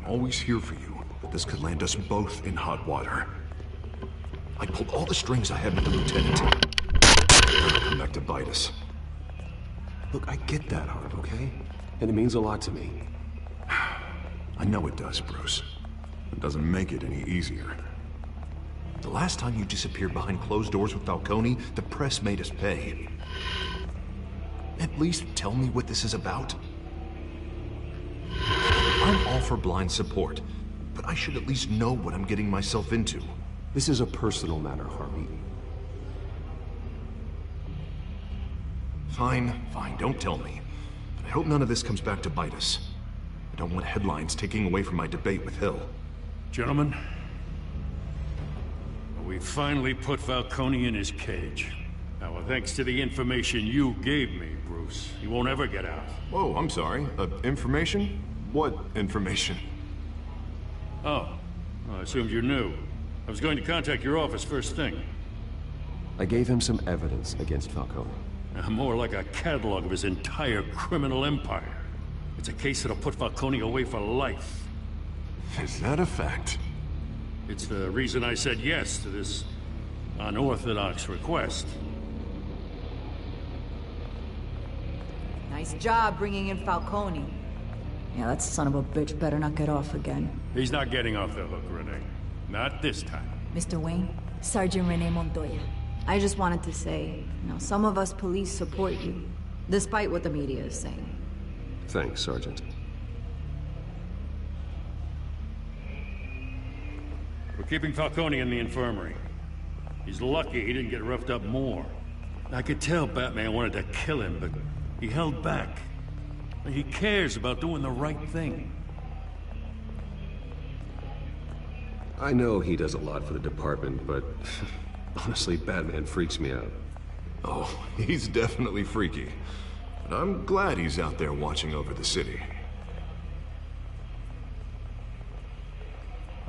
I'm always here for you, but this could land us both in hot water. I pulled all the strings I had with the lieutenant. It'll come back to bite us. Look, I get that, Harv, okay? And it means a lot to me. I know it does, Bruce. It doesn't make it any easier. The last time you disappeared behind closed doors with Falcone, the press made us pay. At least tell me what this is about. I'm all for blind support, but I should at least know what I'm getting myself into. This is a personal matter, Harvey. Fine, don't tell me. But I hope none of this comes back to bite us. I don't want headlines taking away from my debate with Hill. Gentlemen, we finally put Falcone in his cage. Now, thanks to the information you gave me, Bruce, he won't ever get out. Whoa, I'm sorry. Information? What information? Oh, well, I assumed you knew. I was going to contact your office first thing. I gave him some evidence against Falcone. More like a catalog of his entire criminal empire. It's a case that'll put Falcone away for life. Is that a fact? It's the reason I said yes to this unorthodox request. Nice job bringing in Falcone. Yeah, that son of a bitch better not get off again. He's not getting off the hook, Renee. Not this time. Mr. Wayne, Sergeant Renee Montoya. I just wanted to say, some of us police support you, despite what the media is saying. Thanks, Sergeant. We're keeping Falcone in the infirmary. He's lucky he didn't get roughed up more. I could tell Batman wanted to kill him, but he held back. He cares about doing the right thing. I know he does a lot for the department, but honestly, Batman freaks me out. Oh, he's definitely freaky. But I'm glad he's out there watching over the city.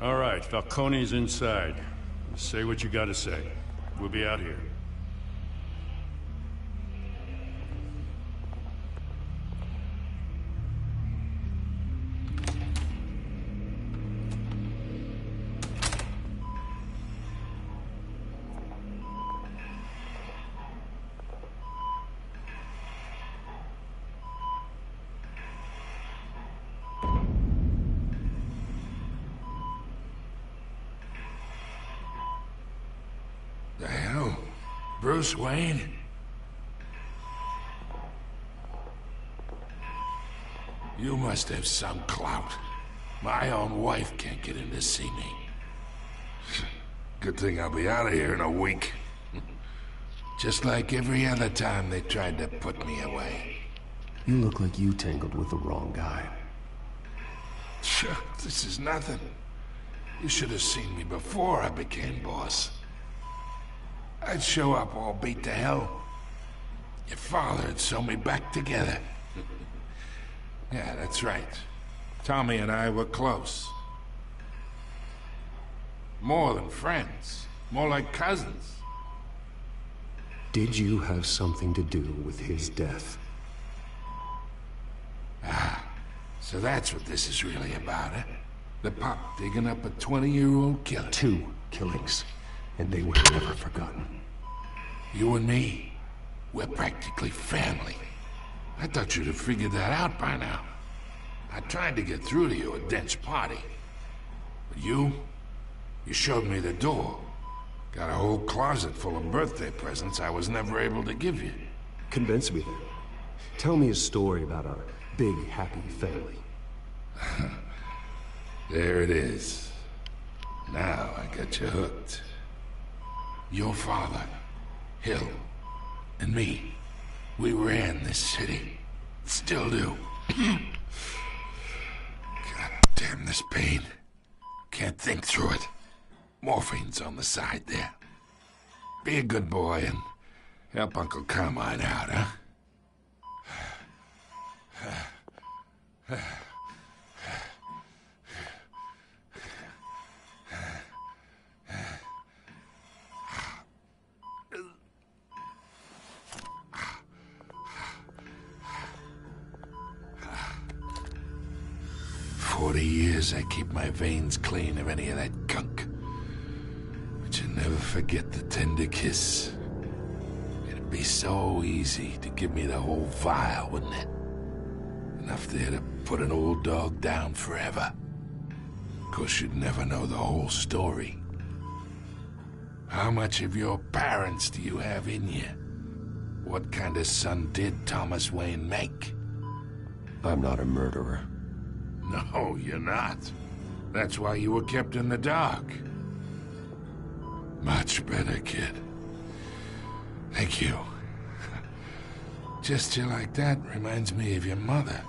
All right, Falcone's inside. Say what you gotta say. We'll be out here. The hell? Bruce Wayne? You must have some clout. My own wife can't get in to see me. Good thing I'll be out of here in a week. Just like every other time they tried to put me away. You look like you tangled with the wrong guy. Sure, this is nothing. You should have seen me before I became boss. I'd show up all beat to hell. Your father'd sew me back together. Yeah, that's right. Tommy and I were close. More than friends. More like cousins. Did you have something to do with his death? So that's what this is really about, eh? The pop digging up a 20-year-old killer. 2 killings, and they were never forgotten. You and me, we're practically family. I thought you'd have figured that out by now. I tried to get through to you at Dent's party. But you showed me the door. Got a whole closet full of birthday presents I was never able to give you. Convince me then. Tell me a story about our big, happy family. There it is. Now I got you hooked. Your father, Hill, and me, we ran this city. Still do. God damn this pain. Can't think through it. Morphine's on the side there. Be a good boy and help Uncle Carmine out, huh? 40 years I keep my veins clean of any of that gunk. But you'll never forget the tender kiss. It'd be so easy to give me the whole vial, wouldn't it? Enough there to put an old dog down forever. Of course, you'd never know the whole story. How much of your parents do you have in you? What kind of son did Thomas Wayne make? I'm not a murderer. No, you're not. That's why you were kept in the dark. Much better, kid. Thank you. Gesture like that reminds me of your mother.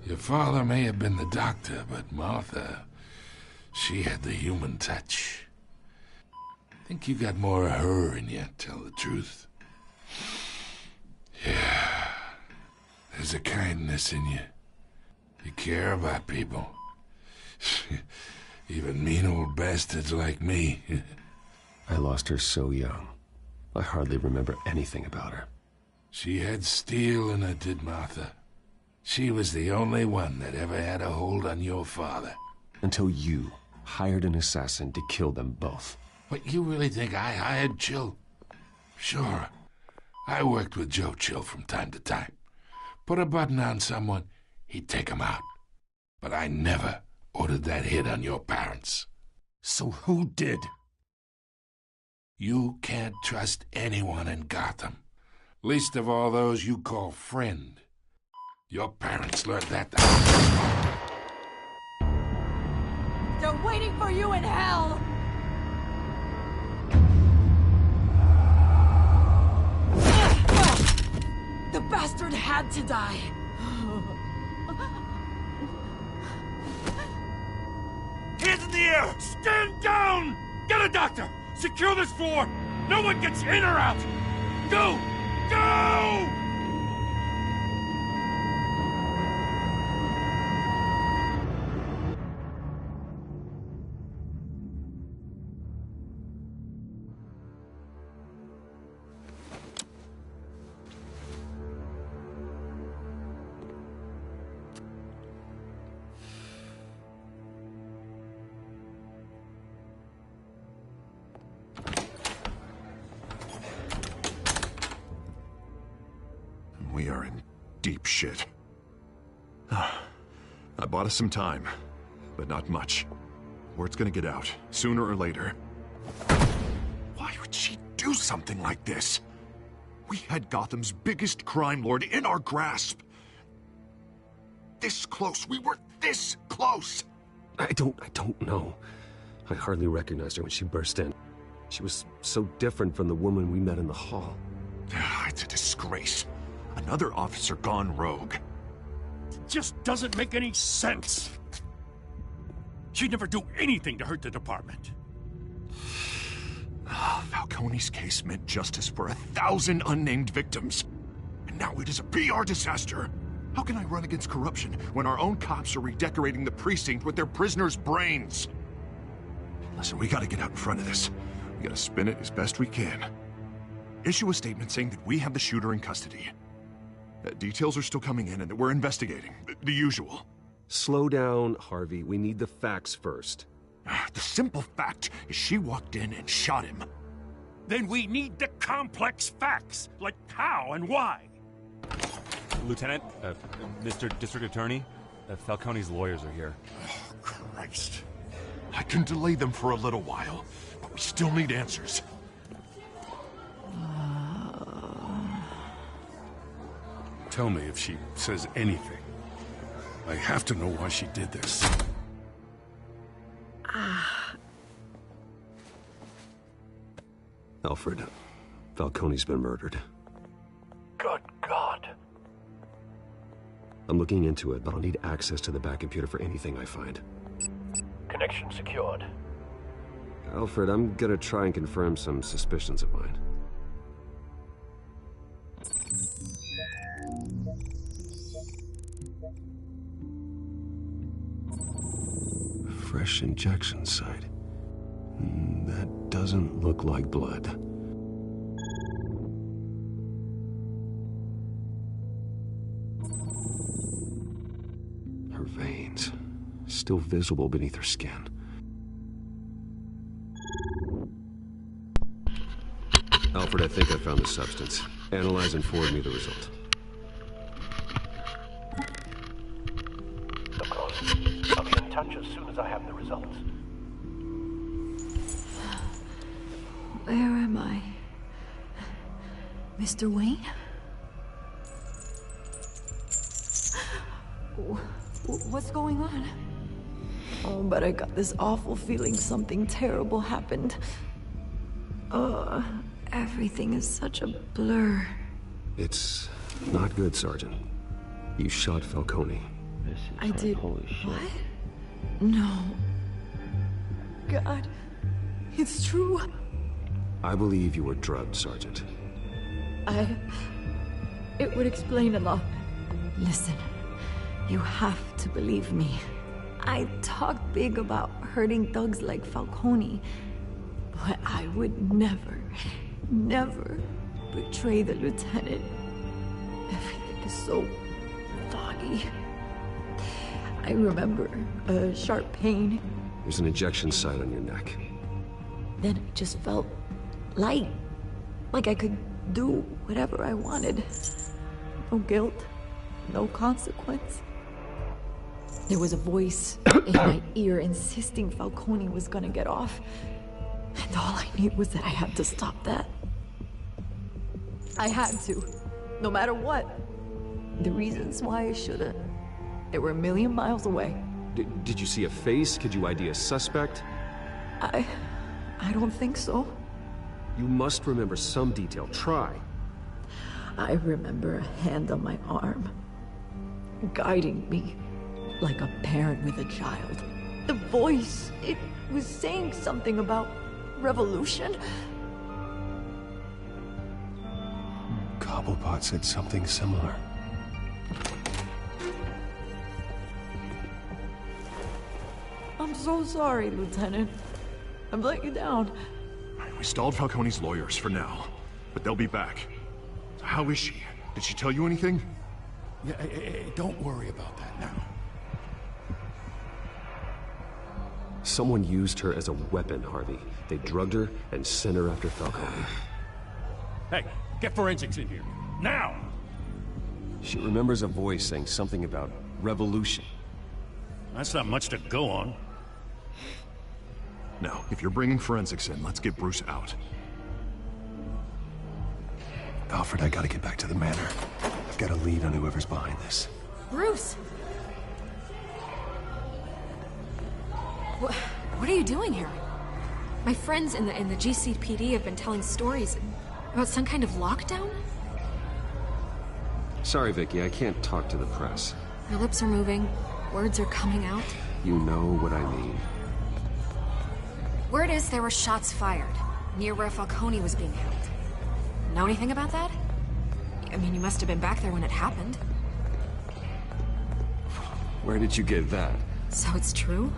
Your father may have been the doctor, but Martha, she had the human touch. I think you got more of her in you, tell the truth. Yeah. There's a kindness in you. You care about people. Even mean old bastards like me. I lost her so young. I hardly remember anything about her. She had steel in her, did Martha. She was the only one that ever had a hold on your father. Until you hired an assassin to kill them both. What, you really think I hired Chill? Sure. I worked with Joe Chill from time to time. Put a button on someone, he'd take him out. But I never ordered that hit on your parents. So who did? You can't trust anyone in Gotham. Least of all those you call friend. Your parents learned that. They're waiting for you in hell! The bastard had to die. Hands in the air! Stand down! Get a doctor! Secure this floor! No one gets in or out! Go! Go! We are in deep shit. I bought us some time, but not much. Word's gonna get out, sooner or later. Why would she do something like this? We had Gotham's biggest crime lord in our grasp. This close, we were this close! I don't know. I hardly recognized her when she burst in. She was so different from the woman we met in the hall. It's a disgrace. Another officer gone rogue. It just doesn't make any sense. She'd never do anything to hurt the department. Falcone's case meant justice for 1,000 unnamed victims. And now it is a PR disaster. How can I run against corruption when our own cops are redecorating the precinct with their prisoners' brains? Listen, we gotta get out in front of this. We gotta spin it as best we can. Issue a statement saying that we have the shooter in custody. Details are still coming in and that we're investigating. The usual. Slow down, Harvey. We need the facts first. The simple fact is she walked in and shot him. Then we need the complex facts, like how and why. Lieutenant, Mr. District Attorney, Falcone's lawyers are here. Oh, Christ. I can delay them for a little while, but we still need answers. Tell me if she says anything. I have to know why she did this. Alfred, Falcone's been murdered. Good God. I'm looking into it, but I'll need access to the back computer for anything I find. Connection secured. Alfred, I'm gonna try and confirm some suspicions of mine. Fresh injection site. That doesn't look like blood. Her veins. still visible beneath her skin. Alfred, I think I found the substance. Analyze and forward me the result. Of course. I'll be in touch as soon as I have the results. Where am I? Mr. Wayne? What's going on? Oh, but I got this awful feeling something terrible happened. Everything is such a blur. It's not good, Sergeant. You shot Falcone. I did. What? No. God. It's true. I believe you were drugged, Sergeant. It would explain a lot. Listen, you have to believe me. I talk big about hurting thugs like Falcone, but I would never betray the lieutenant. Everything is so foggy. I remember a sharp pain. There's an injection site on your neck. Then it just felt light. Like I could do whatever I wanted. No guilt, no consequence. There was a voice in my ear insisting Falcone was gonna get off. And all I knew was that I had to stop that. I had to, no matter what. The reasons why I shouldn't, they were a million miles away. Did you see a face? Could you ID a suspect? I don't think so. You must remember some detail. Try. I remember a hand on my arm, guiding me like a parent with a child. The voice, it was saying something about revolution. Cobblepot said something similar. I'm so sorry, Lieutenant. I've let you down. We stalled Falcone's lawyers for now, but they'll be back. So how is she? Did she tell you anything? Yeah, don't worry about that now. Someone used her as a weapon, Harvey. They drugged her and sent her after Falcone. Hey, get forensics in here. Now! She remembers a voice saying something about revolution. That's not much to go on. Now, if you're bringing forensics in, let's get Bruce out. Alfred, I gotta get back to the manor. I've got a lead on whoever's behind this. Bruce! What are you doing here? My friends in the GCPD have been telling stories about some kind of lockdown? Sorry, Vicky, I can't talk to the press. Your lips are moving, words are coming out. You know what I mean. Word is there were shots fired, near where Falcone was being held. Know anything about that? I mean, you must have been back there when it happened. Where did you get that? So it's true?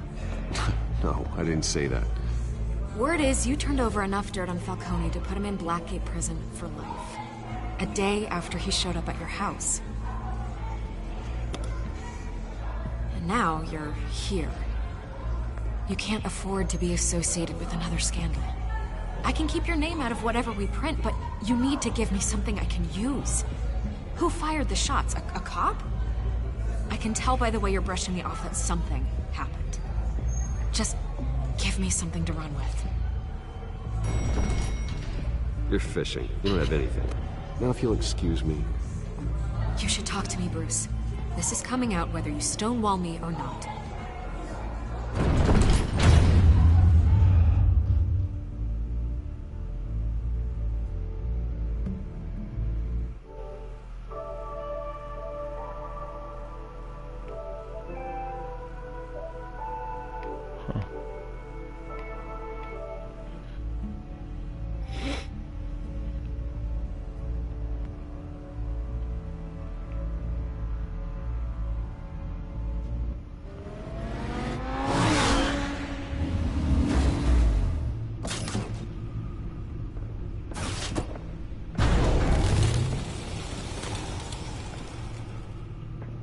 No, I didn't say that. Word is you turned over enough dirt on Falcone to put him in Blackgate Prison for life. A day after he showed up at your house. And now you're here. You can't afford to be associated with another scandal. I can keep your name out of whatever we print, but you need to give me something I can use. Who fired the shots? A cop? I can tell by the way you're brushing me off that something happened. Just give me something to run with. You're fishing. You don't have anything. Now if you'll excuse me. You should talk to me, Bruce. This is coming out whether you stonewall me or not.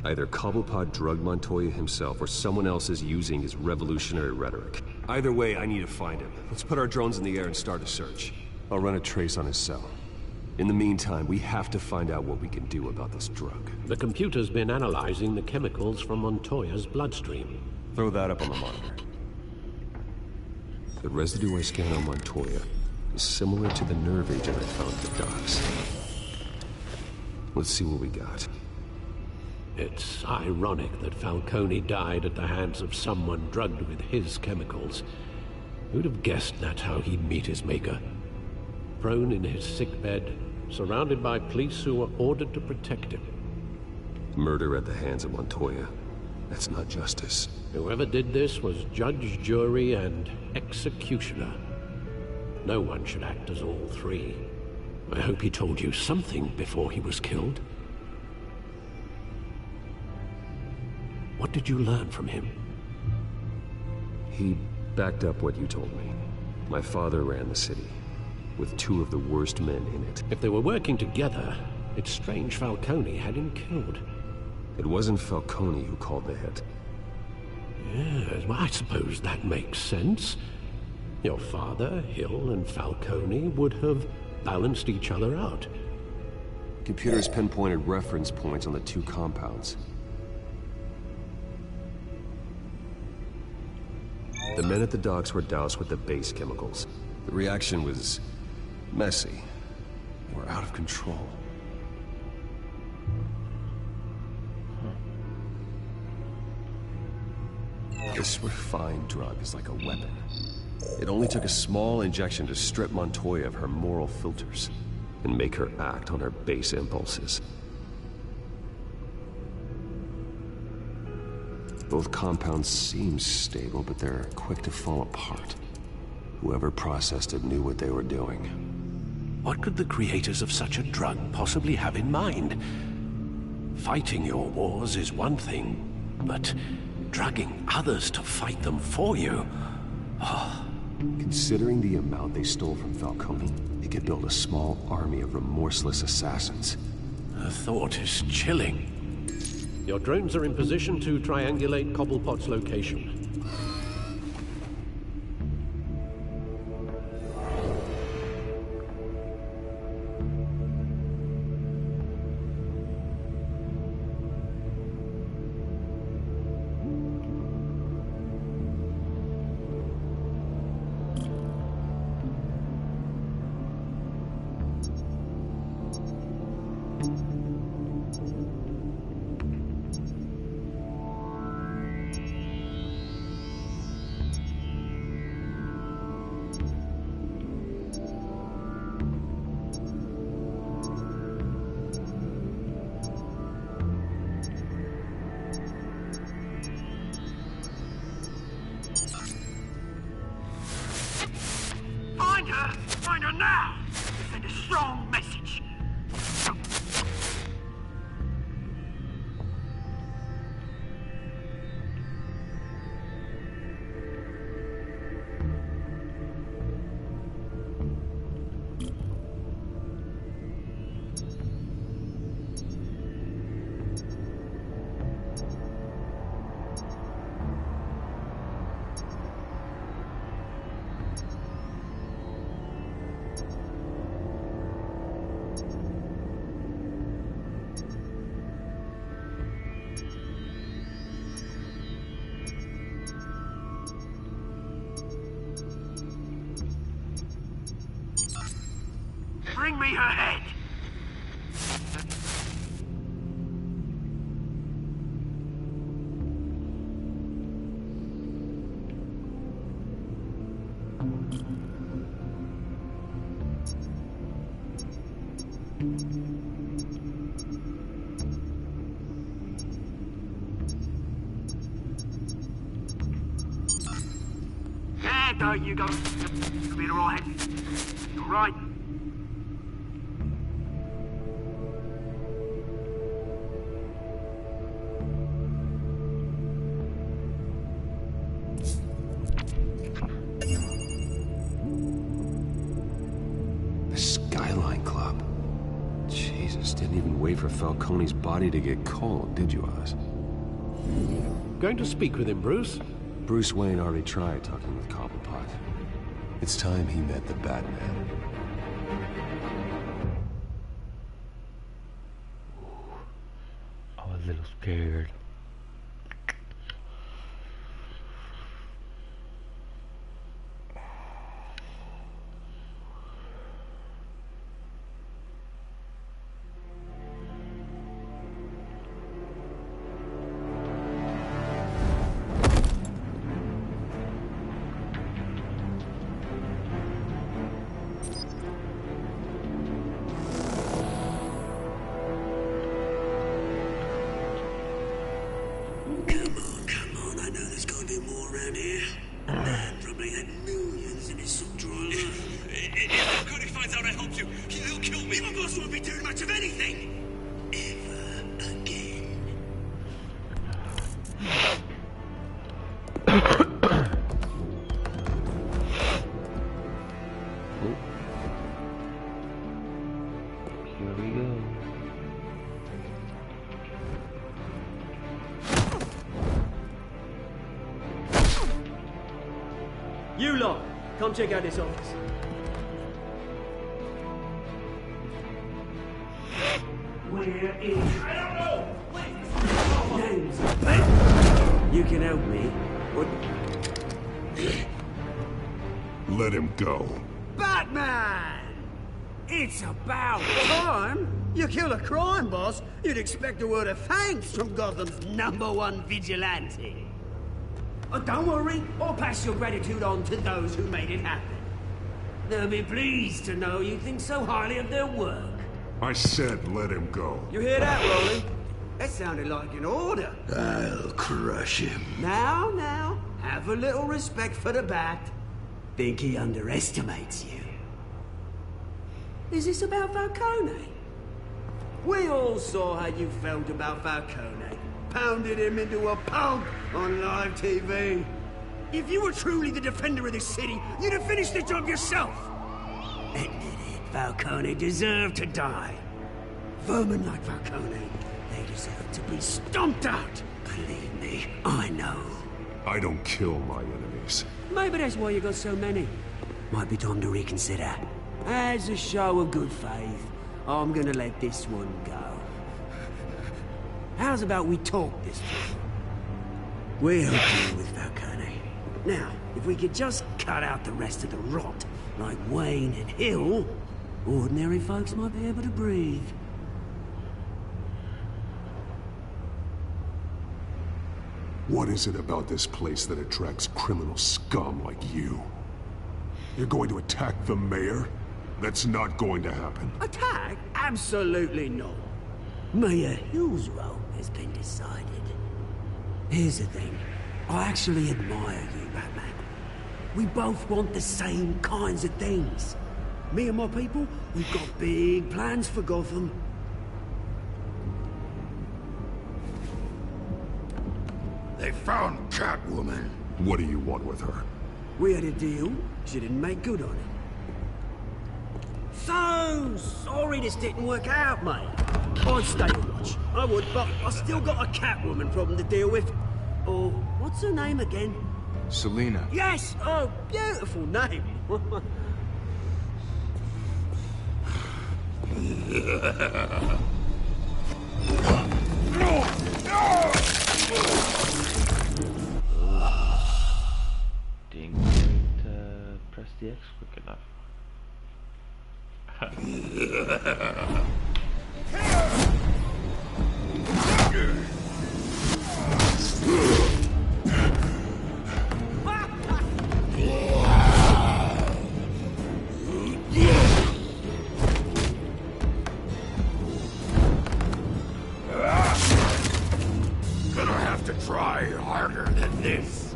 Either Cobblepot drugged Montoya himself, or someone else is using his revolutionary rhetoric. Either way, I need to find him. Let's put our drones in the air and start a search. I'll run a trace on his cell. In the meantime, we have to find out what we can do about this drug. The computer's been analyzing the chemicals from Montoya's bloodstream. Throw that up on the monitor. The residue I scanned on Montoya is similar to the nerve agent I found at the docks. Let's see what we got. It's ironic that Falcone died at the hands of someone drugged with his chemicals. Who'd have guessed that's how he'd meet his maker? Prone in his sickbed, surrounded by police who were ordered to protect him. Murder at the hands of Montoya. That's not justice. Whoever did this was judge, jury, and executioner. No one should act as all three. I hope he told you something before he was killed. What did you learn from him? He backed up what you told me. My father ran the city, with two of the worst men in it. If they were working together, it's strange Falcone had him killed. It wasn't Falcone who called the hit. Yes, well, I suppose that makes sense. Your father, Hill, and Falcone would have balanced each other out. Computers pinpointed reference points on the two compounds. The men at the docks were doused with the base chemicals. The reaction was messy. They were out of control. This refined drug is like a weapon. It only took a small injection to strip Montoya of her moral filters and make her act on her base impulses. Both compounds seem stable, but they're quick to fall apart. Whoever processed it knew what they were doing. What could the creators of such a drug possibly have in mind? Fighting your wars is one thing, but drugging others to fight them for you? Considering the amount they stole from Falcone, they could build a small army of remorseless assassins. The thought is chilling. Your drones are in position to triangulate Cobblepot's location. Find her now! Send a strong message. Bring me her head! There you go. You'll be alright. You're right. Didn't even wait for Falcone's body to get cold, did you, Oz? Going to speak with him, Bruce? Bruce Wayne already tried talking with Cobblepot. It's time he met the Batman. I was a little scared. You lot, come check out this office. Where is... I don't know! Name's Ben. You can help me. What? Let him go. Batman! It's about time. You kill a crime boss, you'd expect a word of thanks from Gotham's #1 vigilante. Oh, don't worry, I'll pass your gratitude on to those who made it happen. They'll be pleased to know you think so highly of their work. I said let him go. You hear that, Rolly? That sounded like an order. I'll crush him. Now, have a little respect for the Bat. Think he underestimates you. Is this about Falcone? We all saw how you felt about Falcone. Pounded him into a pulp on live TV. If you were truly the defender of this city, you'd have finished the job yourself. Admit it, Falcone deserved to die. Vermin like Falcone, they deserve to be stomped out. Believe me, I know. I don't kill my enemies. Maybe that's why you got so many. Might be time to reconsider. As a show of good faith, I'm gonna let this one go. How's about we talk this time? We'll deal with Falcone. Now, if we could just cut out the rest of the rot, like Wayne and Hill, ordinary folks might be able to breathe. What is it about this place that attracts criminal scum like you? You're going to attack the mayor? That's not going to happen. Attack? Absolutely not. Mayor Hill's role has been decided. Here's the thing. I actually admire you, Batman. We both want the same kinds of things. Me and my people, we've got big plans for Gotham. They found Catwoman. What do you want with her? We had a deal. She didn't make good on it. So sorry this didn't work out, mate. I'd stay and watch. I would, but I still got a Catwoman problem to deal with. Oh, what's her name again? Selina. Yes! Oh, beautiful name. Didn't press the X quick enough. Gonna have to try harder than this.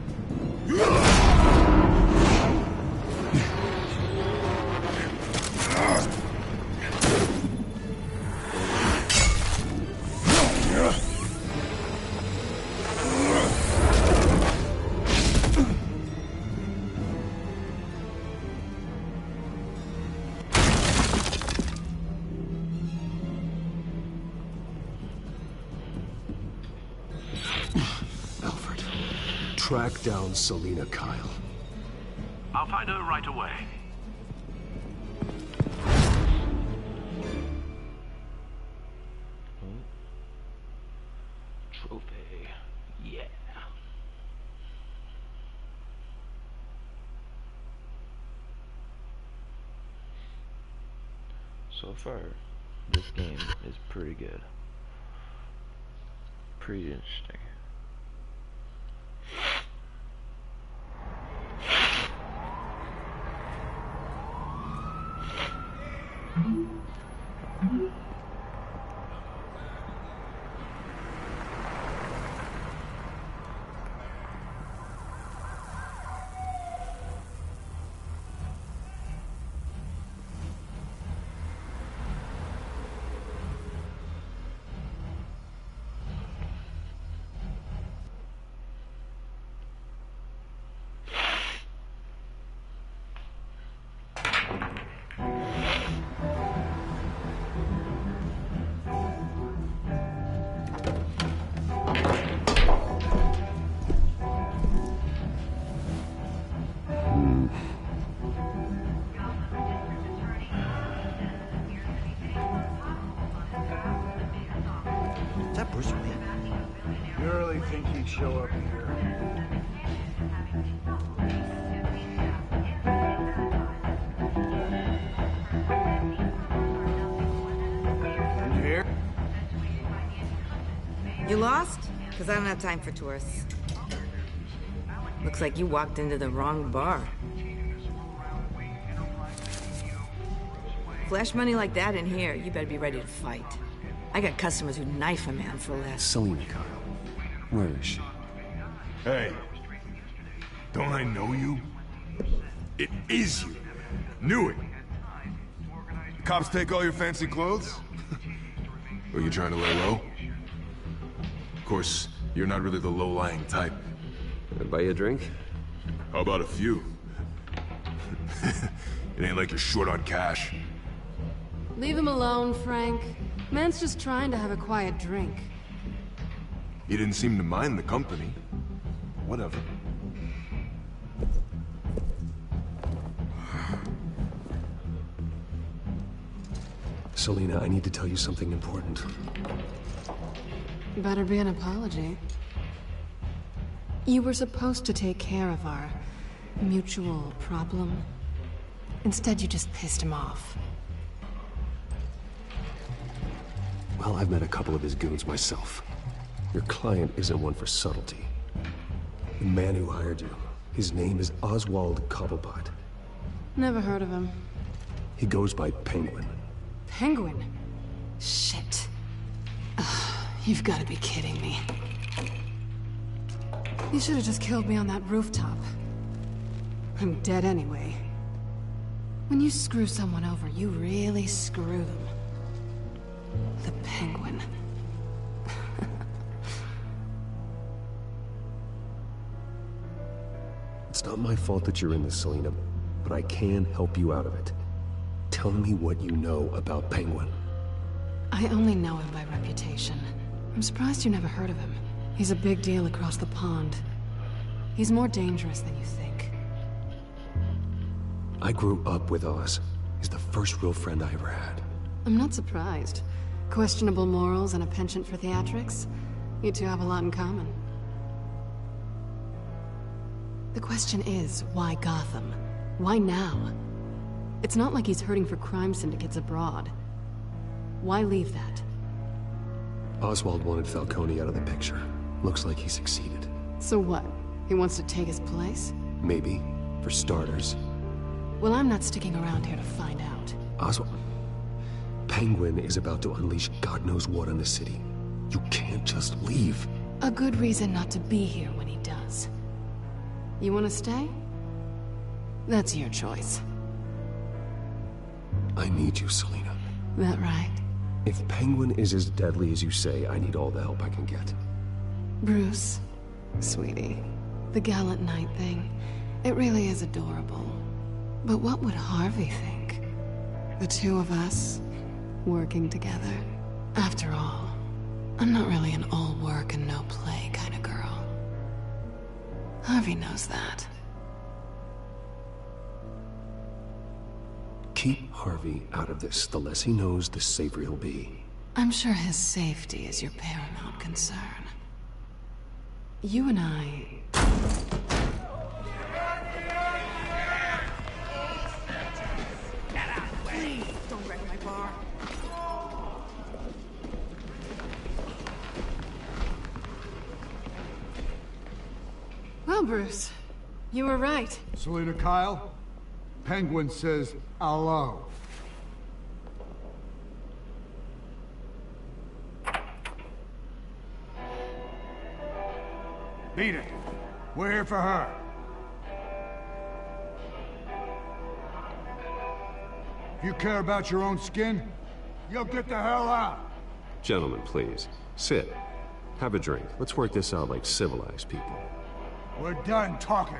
Track down Selina Kyle. I'll find her right away. Trophy. Yeah. So far, this game is pretty good. Pretty interesting. Is that Bruce Wayne? You really think he'd show up here? You here? You lost? Because I don't have time for tourists. Looks like you walked into the wrong bar. Flash money like that in here, you better be ready to fight. I got customers who'd knife a man for less. Selina Kyle. Where is she? Hey. Don't I know you? It is you. Knew it. The cops take all your fancy clothes? Or you trying to lay low? Of course, you're not really the low-lying type. Can I buy you a drink? How about a few? It ain't like you're short on cash. Leave him alone, Frank. Man's just trying to have a quiet drink. You didn't seem to mind the company. Whatever. Selina, I need to tell you something important. Better be an apology. You were supposed to take care of our mutual problem. Instead, you just pissed him off. Well, I've met a couple of his goons myself. Your client isn't one for subtlety. The man who hired you, his name is Oswald Cobblepot. Never heard of him. He goes by Penguin. Penguin? Shit. Ugh, you've got to be kidding me. You should have just killed me on that rooftop. I'm dead anyway. When you screw someone over, you really screw them. The Penguin. It's not my fault that you're in this, Selina, but I can help you out of it. Tell me what you know about Penguin. I only know him by reputation. I'm surprised you never heard of him. He's a big deal across the pond. He's more dangerous than you think. I grew up with Oz. He's the first real friend I ever had. I'm not surprised. Questionable morals and a penchant for theatrics. You two have a lot in common. The question is, why Gotham? Why now? It's not like he's hurting for crime syndicates abroad. Why leave that? Oswald wanted Falcone out of the picture. Looks like he succeeded. So what? He wants to take his place? Maybe. For starters. Well, I'm not sticking around here to find out. Oswald... Penguin is about to unleash God knows what on the city. You can't just leave. A good reason not to be here when he does. You want to stay? That's your choice. I need you, Selina. That right? If Penguin is as deadly as you say, I need all the help I can get. Bruce, sweetie, the gallant knight thing, it really is adorable. But what would Harvey think? The two of us, working together. After all, I'm not really an all work and no play kind of girl. Harvey knows that. Keep Harvey out of this. The less he knows, the safer he'll be. I'm sure his safety is your paramount concern. You and I... Don't wreck my bar. Well, Bruce, you were right. Selena Kyle, Penguin says hello. Beat it. We're here for her. If you care about your own skin, you'll get the hell out. Gentlemen, please. Sit. Have a drink. Let's work this out like civilized people. We're done talking.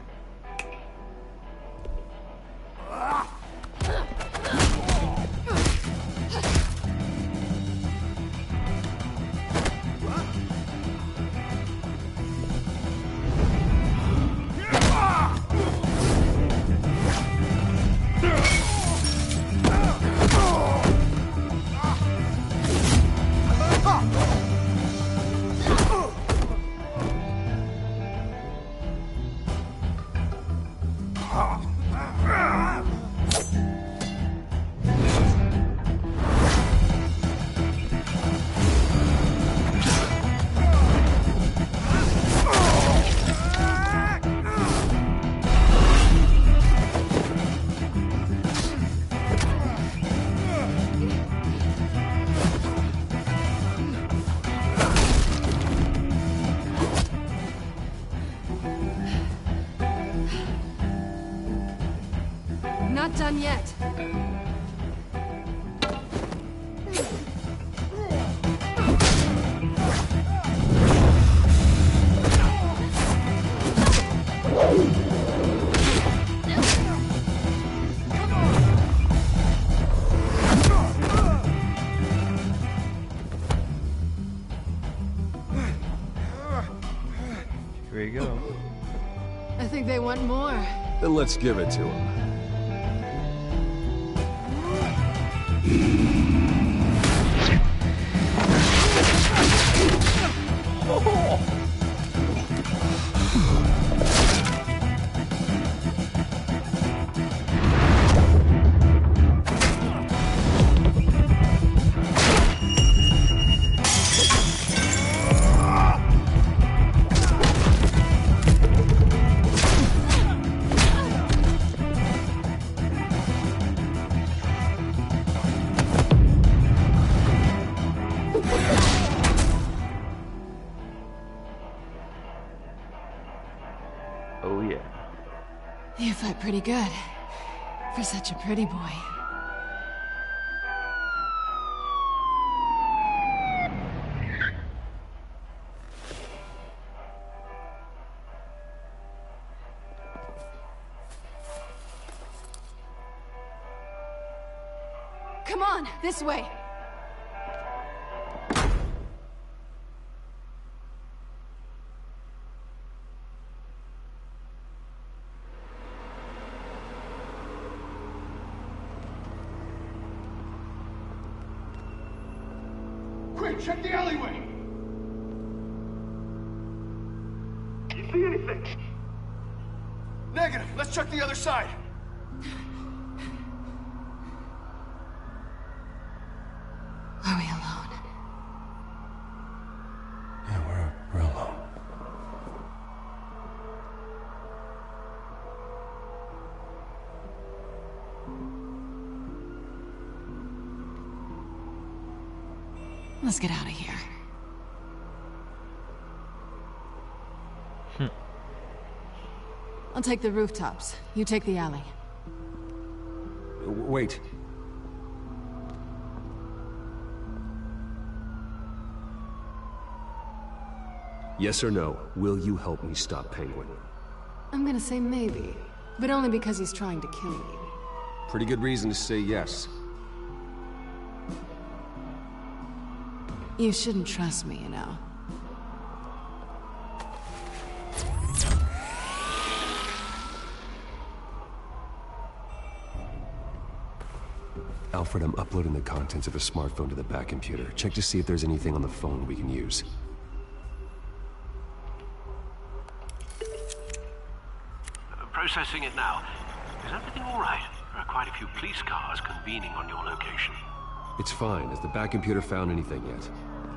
Not done yet. Here you go. I think they want more. Then let's give it to him. Oh yeah. You fight pretty good. For such a pretty boy. Come on, this way. Quick, check the alleyway! You see anything? Negative. Let's check the other side. Are we alone? Yeah, we're alone. Let's get out of here. I'll take the rooftops. You take the alley. Wait. Yes or no, will you help me stop Penguin? I'm gonna say maybe, but only because he's trying to kill me. Pretty good reason to say yes. You shouldn't trust me, you know. Alfred, I'm uploading the contents of a smartphone to the back computer. Check to see if there's anything on the phone we can use. Processing it now. Is everything all right? There are quite a few police cars convening on your location. It's fine. Has the back computer found anything yet?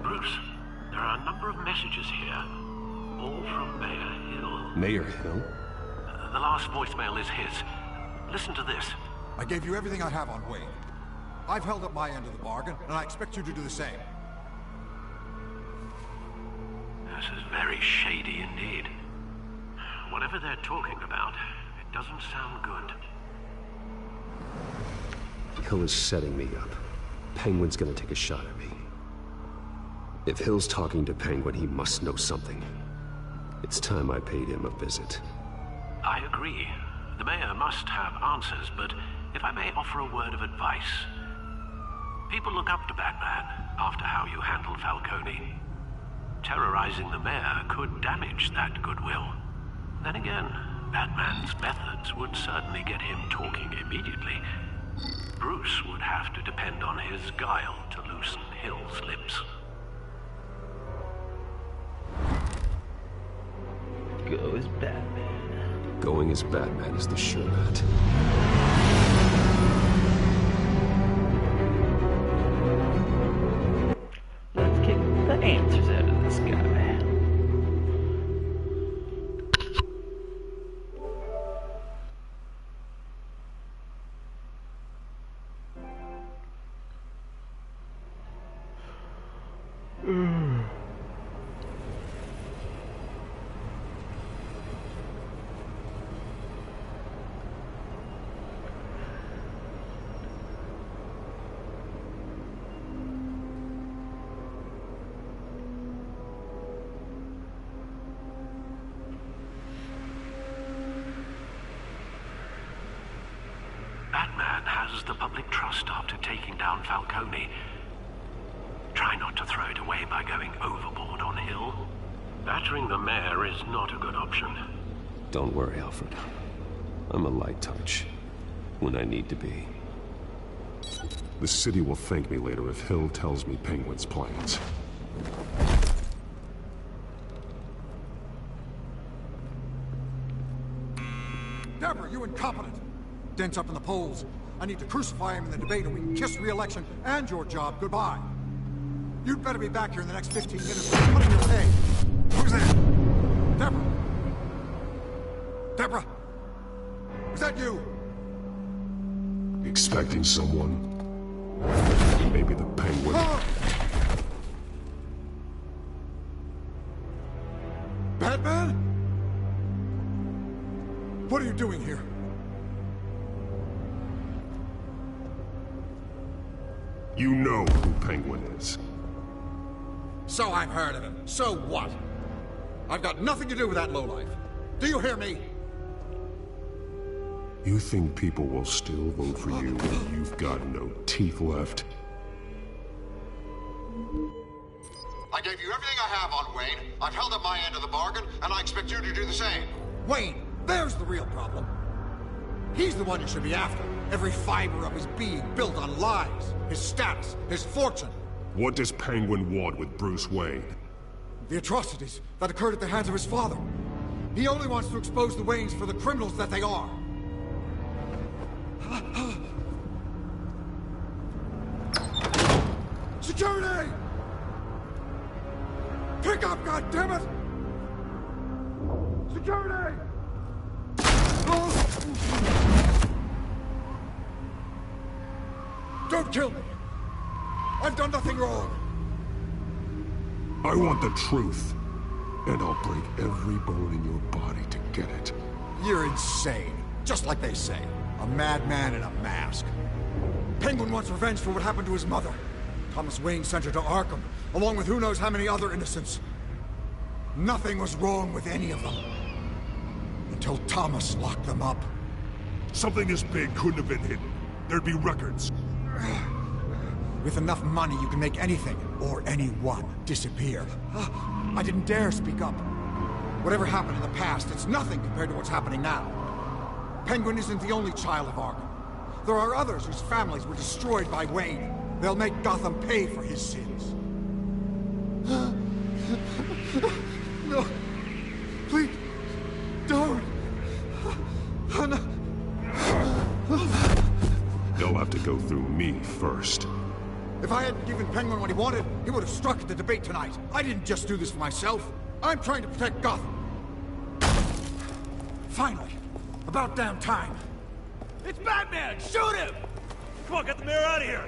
Bruce, there are a number of messages here. All from Mayor Hill. Mayor Hill? The last voicemail is his. Listen to this. I gave you everything I have on Wayne. I've held up my end of the bargain, and I expect you to do the same. This is very shady indeed. Whatever they're talking about, it doesn't sound good. Hill is setting me up. Penguin's gonna take a shot at me. If Hill's talking to Penguin, he must know something. It's time I paid him a visit. I agree. The mayor must have answers, but if I may offer a word of advice. People look up to Batman after how you handled Falcone. Terrorizing the mayor could damage that goodwill. Then again, Batman's methods would certainly get him talking immediately. Bruce would have to depend on his guile to loosen Hill's lips. Go as Batman. Going as Batman is the sure bet. Let's kick the answers out of this guy. Batman has the public trust after taking down Falcone. Try not to throw it away by going overboard on Hill. Battering the mayor is not a good option. Don't worry, Alfred. I'm a light touch. When I need to be. The city will thank me later if Hill tells me Penguin's plans. Deborah, you incompetent! Dent's up in the polls. I need to crucify him in the debate or we can kiss re-election and your job goodbye. You'd better be back here in the next 15 minutes or I'm cutting your pay. Who's there? Deborah? Deborah? Is that you? Expecting someone? Maybe the Penguin. Batman? What are you doing here? You know who Penguin is. So I've heard of him. So what? I've got nothing to do with that lowlife. Do you hear me? You think people will still vote for you when you've got no teeth left? I gave you everything I have on Wayne. I've held up my end of the bargain, and I expect you to do the same. Wayne, there's the real problem. He's the one you should be after. Every fiber of his being built on lies. His status, his fortune. What does Penguin want with Bruce Wayne? The atrocities that occurred at the hands of his father. He only wants to expose the Waynes for the criminals that they are. Security! Pick up, goddammit! Security! Don't kill me! I've done nothing wrong! I want the truth. And I'll break every bone in your body to get it. You're insane. Just like they say. A madman in a mask. Penguin wants revenge for what happened to his mother. Thomas Wayne sent her to Arkham, along with who knows how many other innocents. Nothing was wrong with any of them. Until Thomas locked them up. Something this big couldn't have been hidden. There'd be records. With enough money, you can make anything, or anyone, disappear. I didn't dare speak up. Whatever happened in the past, it's nothing compared to what's happening now. Penguin isn't the only child of Arkham. There are others whose families were destroyed by Wayne. They'll make Gotham pay for his sins. No. Please. Don't. No. They'll have to go through me first. If I hadn't given Penguin what he wanted, he would have struck at the debate tonight. I didn't just do this for myself. I'm trying to protect Gotham. Finally. About damn time. It's Batman! Shoot him! Come on, get the mayor out of here!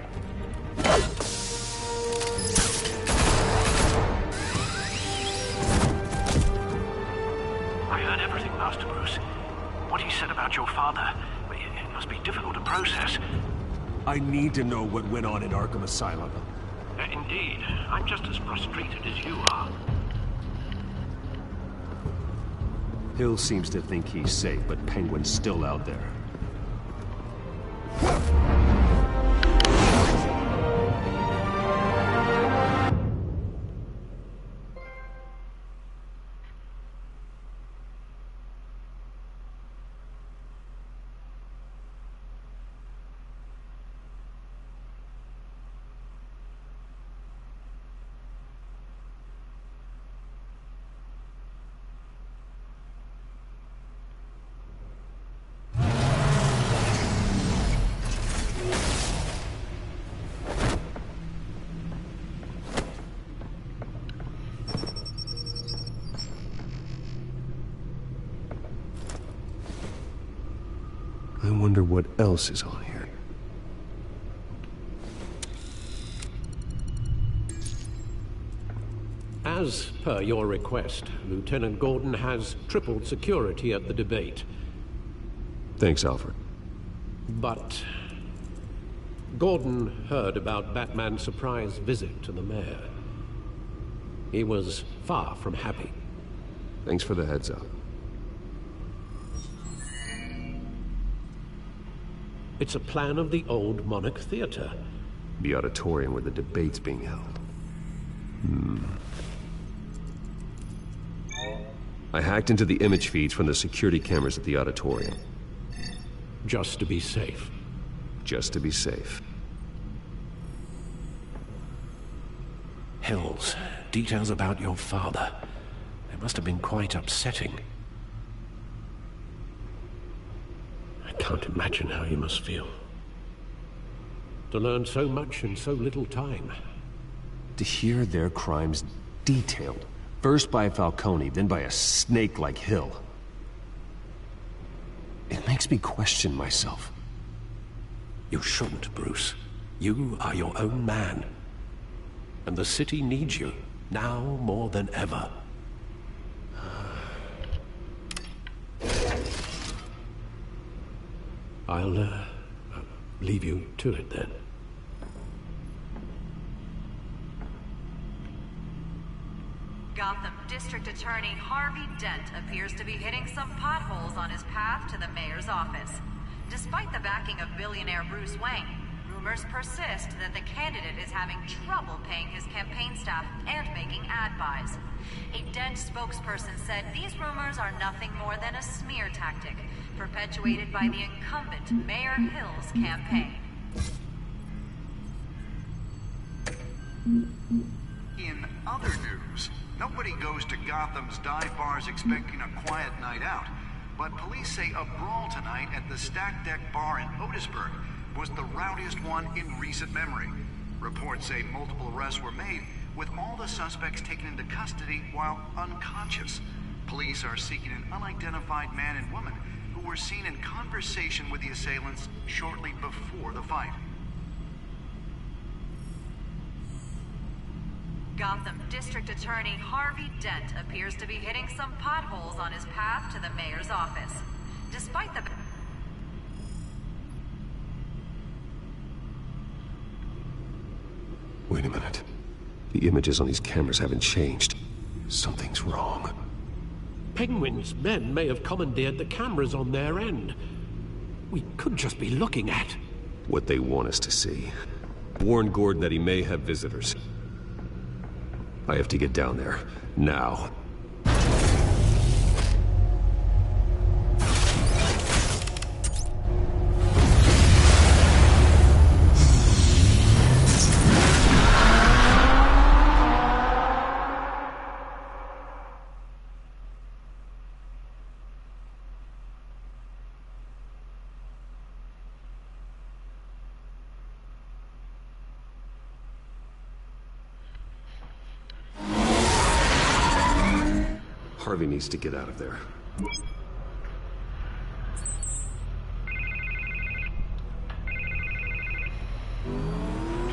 I heard everything, Master Bruce. What he said about your father, it must be difficult to process. I need to know what went on at Arkham Asylum. Indeed. I'm just as frustrated as you are. Hill seems to think he's safe, but Penguin's still out there. I wonder what else is on here. As per your request, Lieutenant Gordon has tripled security at the debate. Thanks, Alfred. But Gordon heard about Batman's surprise visit to the mayor. He was far from happy. Thanks for the heads up. It's a plan of the old Monarch Theater. The auditorium where the debate's being held. I hacked into the image feeds from the security cameras at the auditorium. Just to be safe. Just to be safe. Hills, details about your father. They must have been quite upsetting. I can't imagine how you must feel. To learn so much in so little time. To hear their crimes detailed. First by Falcone, then by a snake like Hill. It makes me question myself. You shouldn't, Bruce. You are your own man. And the city needs you, now more than ever. I'll leave you to it then. Gotham District Attorney Harvey Dent appears to be hitting some potholes on his path to the mayor's office. Despite the backing of billionaire Bruce Wayne, rumors persist that the candidate is having trouble paying his campaign staff and making ad buys. A Dent spokesperson said these rumors are nothing more than a smear tactic, perpetuated by the incumbent Mayor Hill's campaign. In other news, nobody goes to Gotham's dive bars expecting a quiet night out, but police say a brawl tonight at the Stack Deck Bar in Otisburg was the rowdiest one in recent memory. Reports say multiple arrests were made, with all the suspects taken into custody while unconscious. Police are seeking an unidentified man and woman who were seen in conversation with the assailants shortly before the fight. Gotham District Attorney Harvey Dent appears to be hitting some potholes on his path to the mayor's office. Despite the... Wait a minute. The images on these cameras haven't changed. Something's wrong. Penguin's men may have commandeered the cameras on their end. We could just be looking at what they want us to see. Warn Gordon that he may have visitors. I have to get down there, now. Harvey needs to get out of there.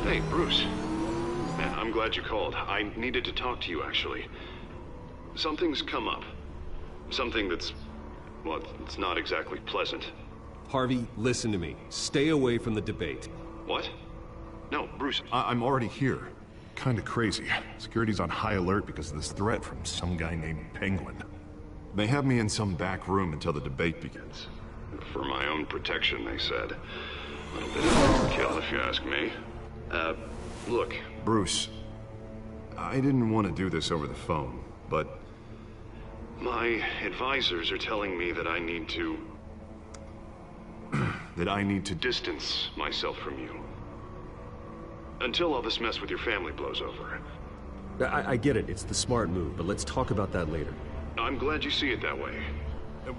Hey, Bruce. Man, I'm glad you called. I needed to talk to you, actually. Something's come up. Something that's... well, it's not exactly pleasant. Harvey, listen to me. Stay away from the debate. What? No, Bruce... I'm already here. Kinda crazy. Security's on high alert because of this threat from some guy named Penguin. They have me in some back room until the debate begins. For my own protection, they said. A little bit of overkill, if you ask me. Look. Bruce, I didn't want to do this over the phone, but... my advisors are telling me that I need to... that I need to distance myself from you. Until all this mess with your family blows over. I get it. It's the smart move, but let's talk about that later. I'm glad you see it that way.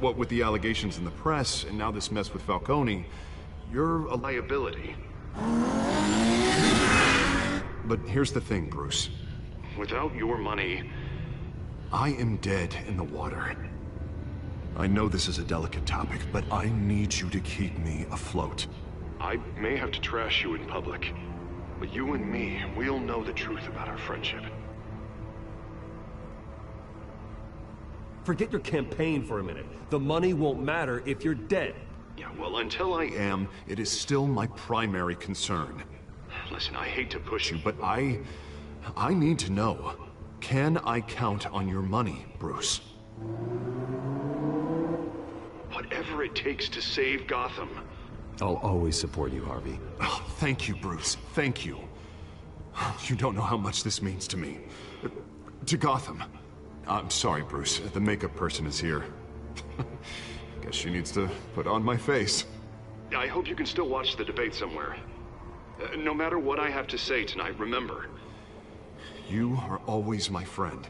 What with the allegations in the press, and now this mess with Falcone, you're a liability. But here's the thing, Bruce. Without your money... I am dead in the water. I know this is a delicate topic, but I need you to keep me afloat. I may have to trash you in public, but you and me, we'll know the truth about our friendship. Forget your campaign for a minute. The money won't matter if you're dead. Yeah, well, until I am, it is still my primary concern. Listen, I hate to push you, but I need to know. Can I count on your money, Bruce? Whatever it takes to save Gotham. I'll always support you, Harvey. Oh, thank you, Bruce. Thank you. You don't know how much this means to me. To Gotham. I'm sorry, Bruce. The makeup person is here. Guess she needs to put on my face. I hope you can still watch the debate somewhere. No matter what I have to say tonight, remember. You are always my friend.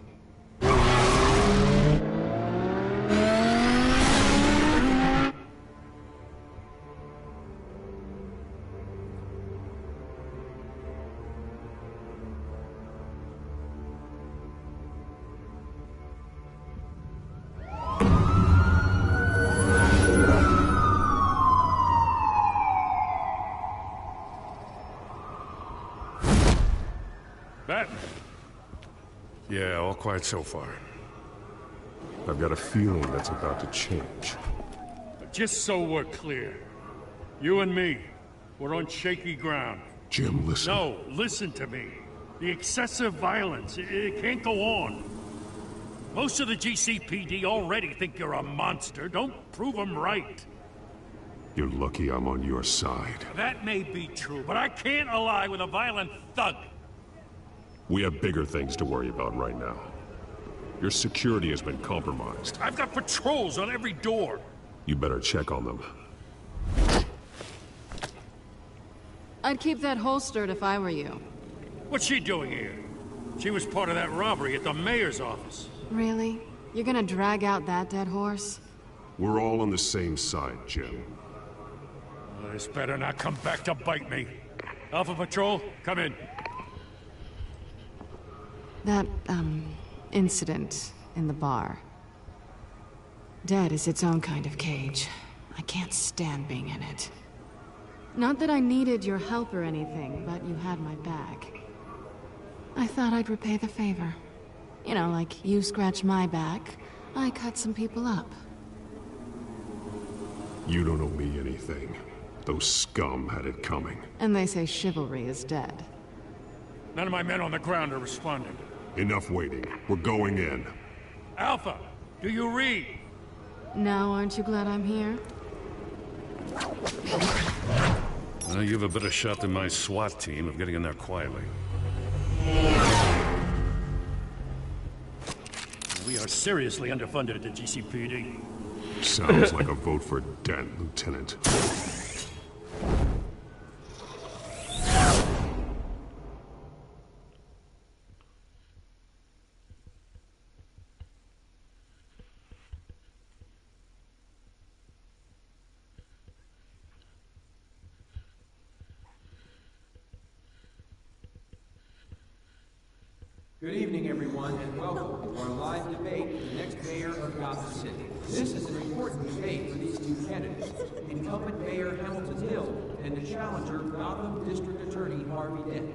Batman. Yeah, all quiet so far. I've got a feeling that's about to change. Just so we're clear, you and me, we're on shaky ground. Jim, listen. No, listen to me. The excessive violence, it can't go on. Most of the GCPD already think you're a monster. Don't prove them right. You're lucky I'm on your side. That may be true, but I can't ally with a violent thug. We have bigger things to worry about right now. Your security has been compromised. I've got patrols on every door. You better check on them. I'd keep that holstered if I were you. What's she doing here? She was part of that robbery at the mayor's office. Really? You're gonna drag out that dead horse? We're all on the same side, Jim. This better not come back to bite me. Alpha Patrol, come in. That, incident in the bar. Dead is its own kind of cage. I can't stand being in it. Not that I needed your help or anything, but you had my back. I thought I'd repay the favor. You know, like you scratch my back, I cut some people up. You don't owe me anything. Those scum had it coming. And they say chivalry is dead. None of my men on the ground are responding. Enough waiting. We're going in. Alpha, do you read? Now, aren't you glad I'm here? Well, you have a better shot than my SWAT team of getting in there quietly. We are seriously underfunded at the GCPD. Sounds like a vote for Dent, Lieutenant. Good evening, everyone, and welcome to our live debate for the next mayor of Gotham City. This is an important debate for these two candidates, incumbent Mayor Hamilton Hill and the challenger, Gotham District Attorney Harvey Dent.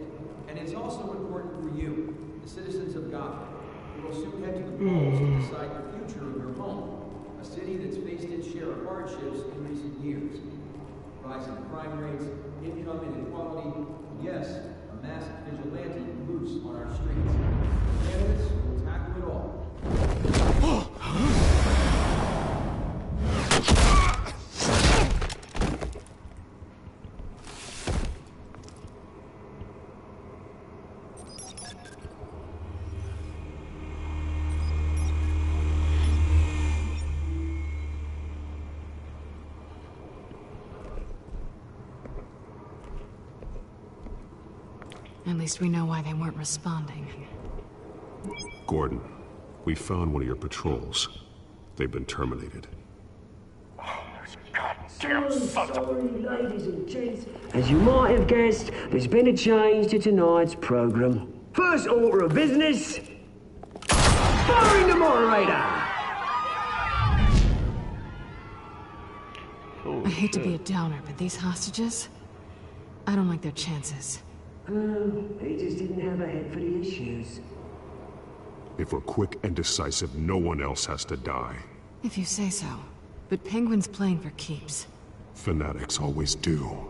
And it's also important for you, the citizens of Gotham, who will soon head to the polls to decide the future of your home, a city that's faced its share of hardships in recent years. Rising crime rates, income inequality, and yes, a masked vigilante loose on our streets. Candidates will tackle it all. At least we know why they weren't responding. Gordon, we found one of your patrols. They've been terminated. Damn sorry, ladies and gents. As you might have guessed, there's been a change to tonight's program. First order of business, firing the moderator! I hate to be a downer, but these hostages, I don't like their chances. He just didn't have a head for the issues. If we're quick and decisive, no one else has to die. If you say so. But Penguin's playing for keeps. Fanatics always do.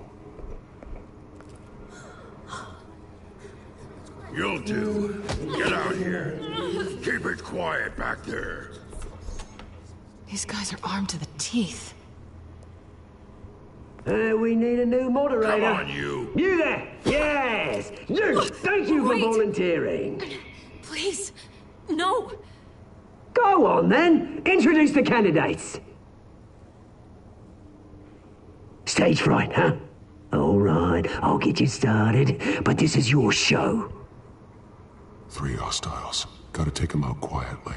You'll do. Get out here. Keep it quiet back there. These guys are armed to the teeth. We need a new moderator. Come on, you. You there! Yes! You! Thank you for volunteering. Please, no. Go on, then. Introduce the candidates. Stage fright, huh? All right, I'll get you started, but this is your show. 3 hostiles. Gotta take them out quietly.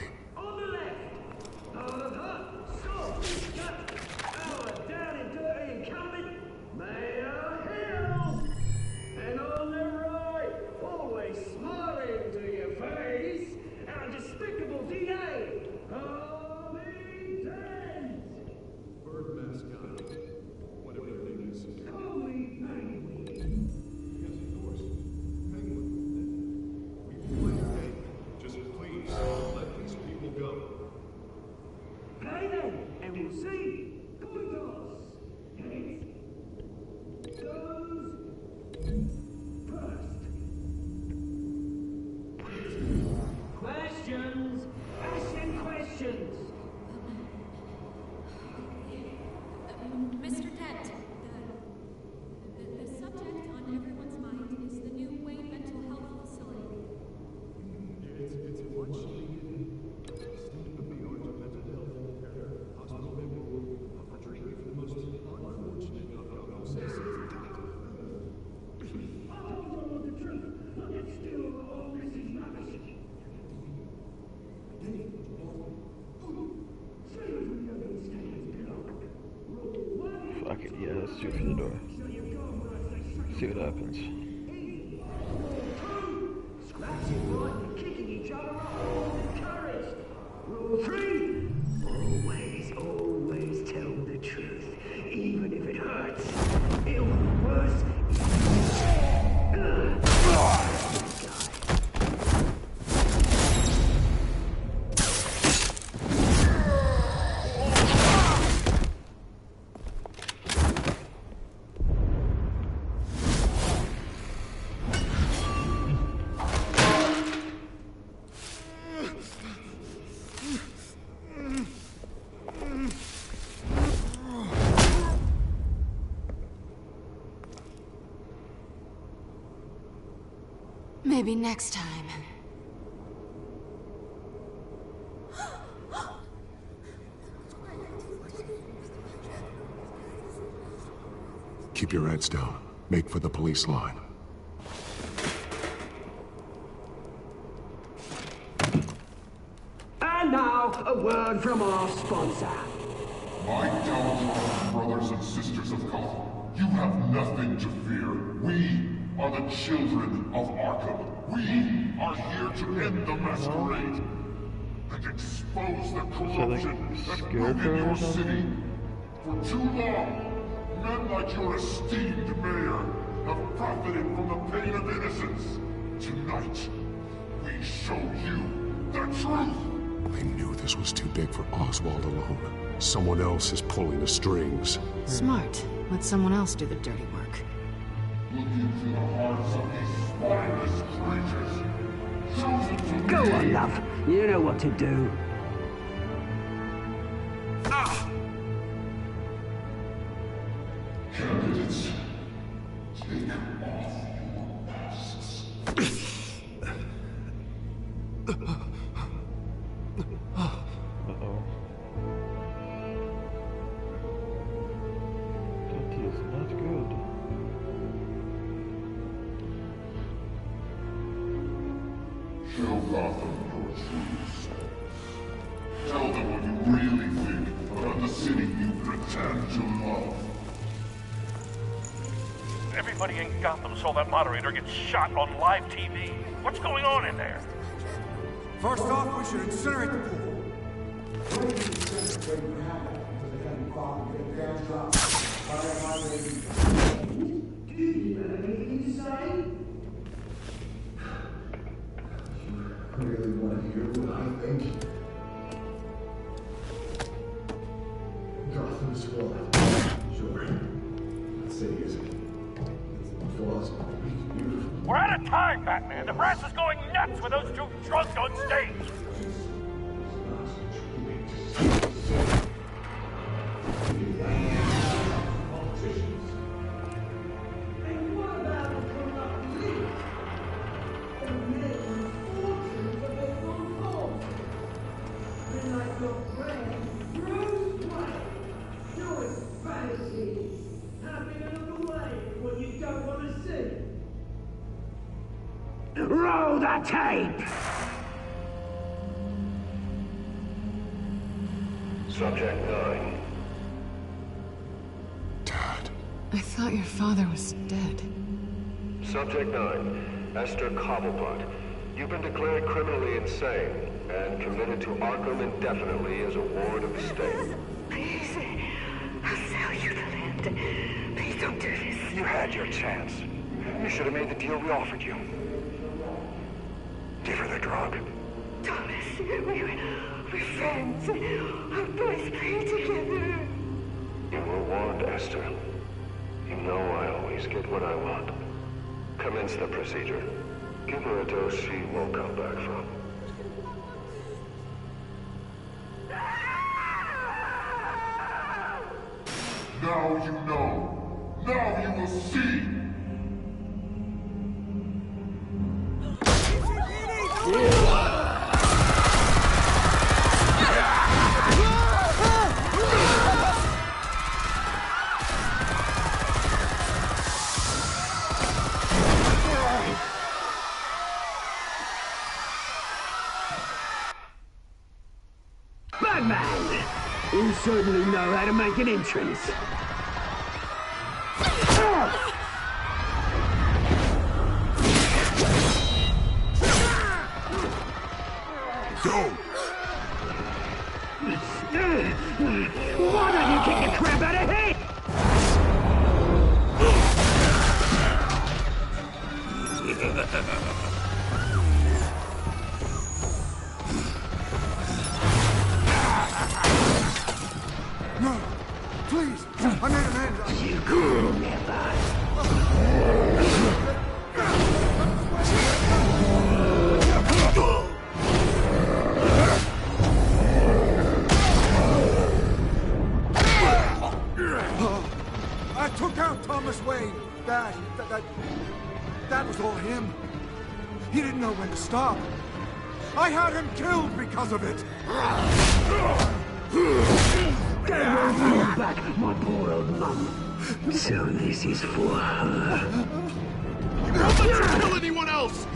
Mr. Dent, the subject on everyone's mind is the new Wayne Mental Health Facility. It's a much needed state-of-the-art mental health care. Hospital member a treatment for the most unfortunate diagnoses. I don't know the truth, yet still all this is rubbish. Fuck it, yeah, let's shoot through the door. See what happens. Scratching right and kicking each other up, all encouraged. Rule 3. Always tell the truth, even if it hurts. It'll be worse. Maybe next time. Keep your heads down. Make for the police line. And now, a word from our sponsor. My downtrodden brothers and sisters of Gotham, you have nothing to fear. We are are the children of Arkham. We are here to end the masquerade and expose the corruption that grew in your city. For too long, men like your esteemed mayor have profited from the pain of innocence. Tonight, we show you the truth. I knew this was too big for Oswald alone. Someone else is pulling the strings. Smart. Let someone else do the dirty work. Look into the hearts of these spineless creatures. Chosen to Go lead. on, love. You know what to do. Candidates, take off your masks. Uh-oh. That is not good. Show Gotham your true self. Tell them what you really think about the city you pretend to love. Everybody in Gotham saw that moderator get shot on live TV. What's going on in there? First off, we should incinerate the pool. Really want to hear what I think? Gotham's flawed. Sure. The city is. Its flaws are beautiful. We're out of time, Batman. The brass is going nuts with those two drunks on stage. Roll the tape! Subject 9. I thought your father was dead. Subject 9, Esther Cobblepot. You've been declared criminally insane and committed to Arkham indefinitely as a ward of the state. Please, I'll sell you the land. Please don't do this. You had your chance. You should have made the deal we offered you. Give her the drug. Thomas, we're friends. Our boys play together. You were warned, Esther. You know I always get what I want. Commence the procedure. Give her a dose she won't come back from. Now you know. Now you will see. Batman! You certainly know how to make an entrance. Go! Why don't you kick the crap out of him? No, please, I made an end. You could never. I took out Thomas Wayne. That was all him. He didn't know when to stop. I had him killed because of it. Don't hold back, my poor old mum. So this is for her. Don't let you kill anyone else!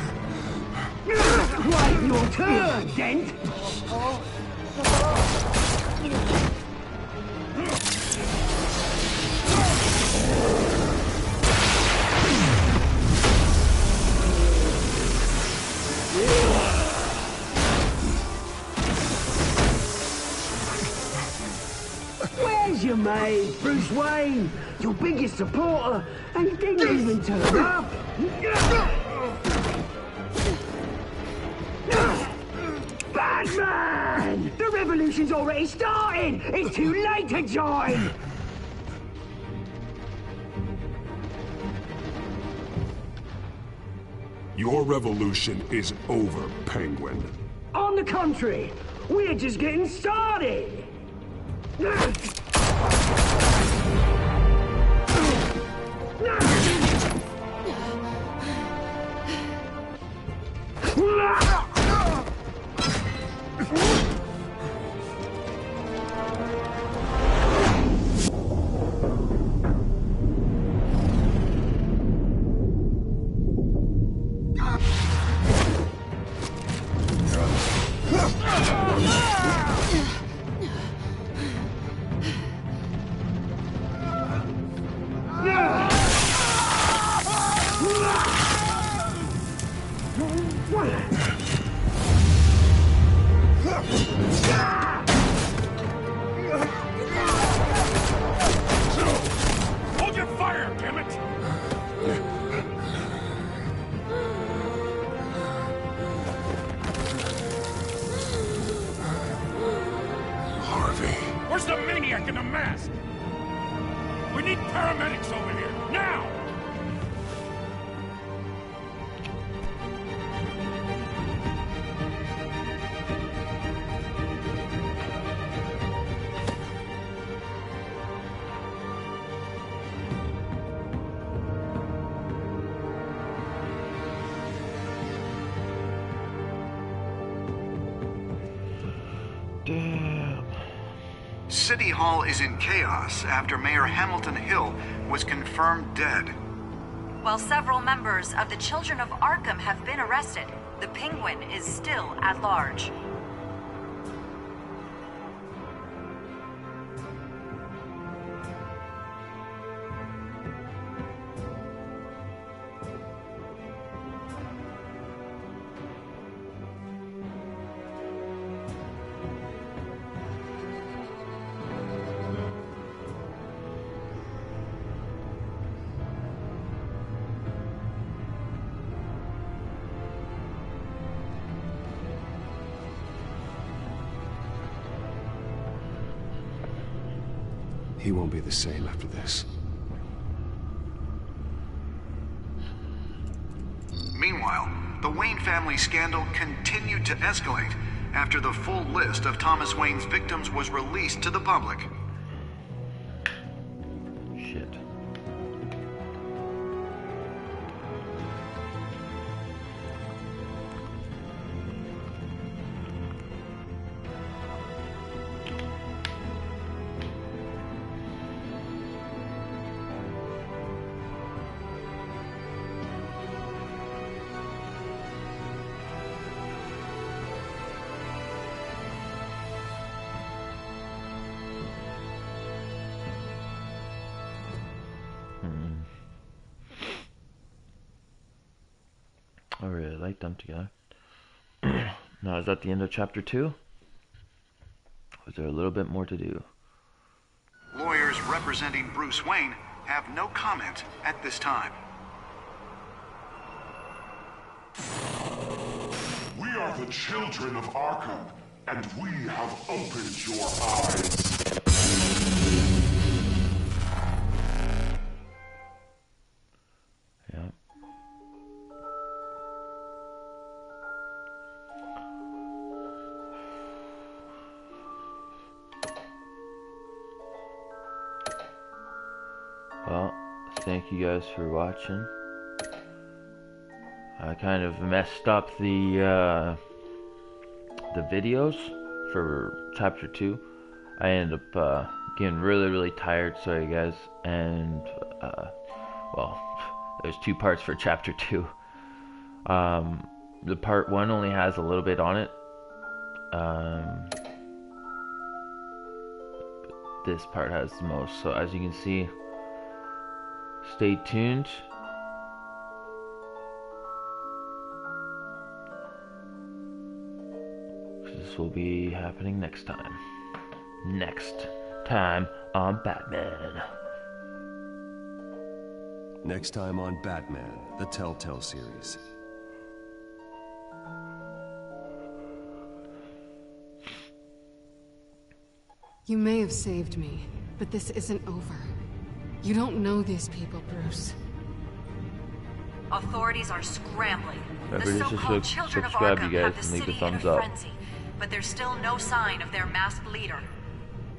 Wait your turn, Dent! mate. Bruce Wayne, your biggest supporter, and he didn't even turn up. Batman! The revolution's already started! It's too late to join! Your revolution is over, Penguin. On the contrary, we're just getting started! Hold your fire, damn it! Harvey. Where's the maniac in the mask? We need paramedics over here, now! Damn. City Hall is in chaos after Mayor Hamilton Hill was confirmed dead. While several members of the Children of Arkham have been arrested, the Penguin is still at large. He won't be the same after this. Meanwhile, the Wayne family scandal continued to escalate after the full list of Thomas Wayne's victims was released to the public. Shit. I really like them together. Now, is that the end of chapter 2? Or is there a little bit more to do? Lawyers representing Bruce Wayne have no comment at this time. We are the children of Arkham, and we have opened your eyes. Yeah. Well, thank you guys for watching. I kind of messed up the videos for chapter 2. I ended up getting really tired, sorry guys, and well, there's 2 parts for chapter 2. The part 1 only has a little bit on it. This part has the most, so as you can see, stay tuned. This will be happening next time. Next. time on Batman. Next time on Batman, the Telltale series. You may have saved me, but this isn't over. You don't know these people, Bruce. Authorities are scrambling. Remember, The just so-called children of subscribe, Arkham you guys, have the and leave a city in a thumbs up. frenzy, but there's still no sign of their masked leader.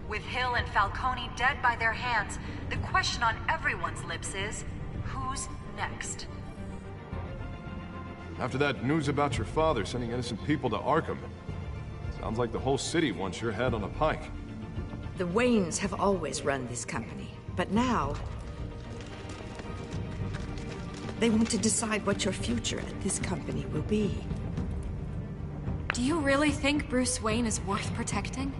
With Hill and Falcone dead by their hands, the question on everyone's lips is, who's next? After that news about your father sending innocent people to Arkham, sounds like the whole city wants your head on a pike. The Waynes have always run this company, but now they want to decide what your future at this company will be. Do you really think Bruce Wayne is worth protecting?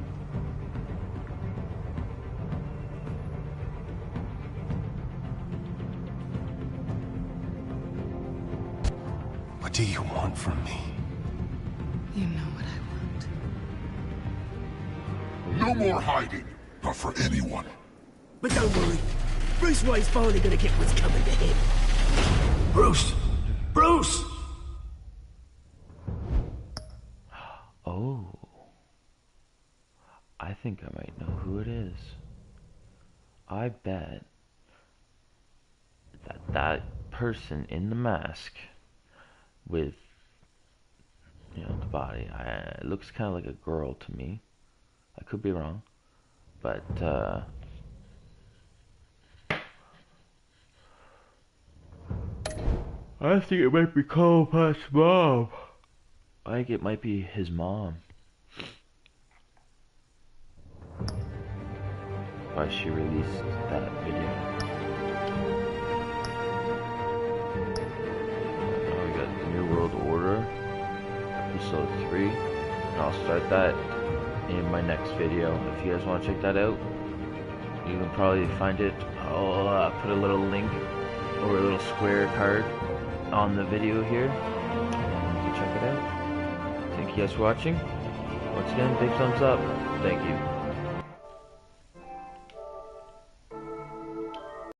What do you want from me? You know what I No more hiding, not for anyone. But don't worry. Bruce Wayne's finally gonna get what's coming to him. Bruce! Bruce! Oh. I think I might know who it is. I bet that person in the mask with, you know, the body, it looks kind of like a girl to me. I could be wrong, but I think it might be Columbus's mom. I think it might be his mom. Why she released that video. Now we got the New World Order, episode 3, and I'll start that in my next video. If you guys want to check that out, you can probably find it. I'll put a little link or a little square card on the video here, and you can check it out. Thank you guys for watching. Once again, big thumbs up. Thank you.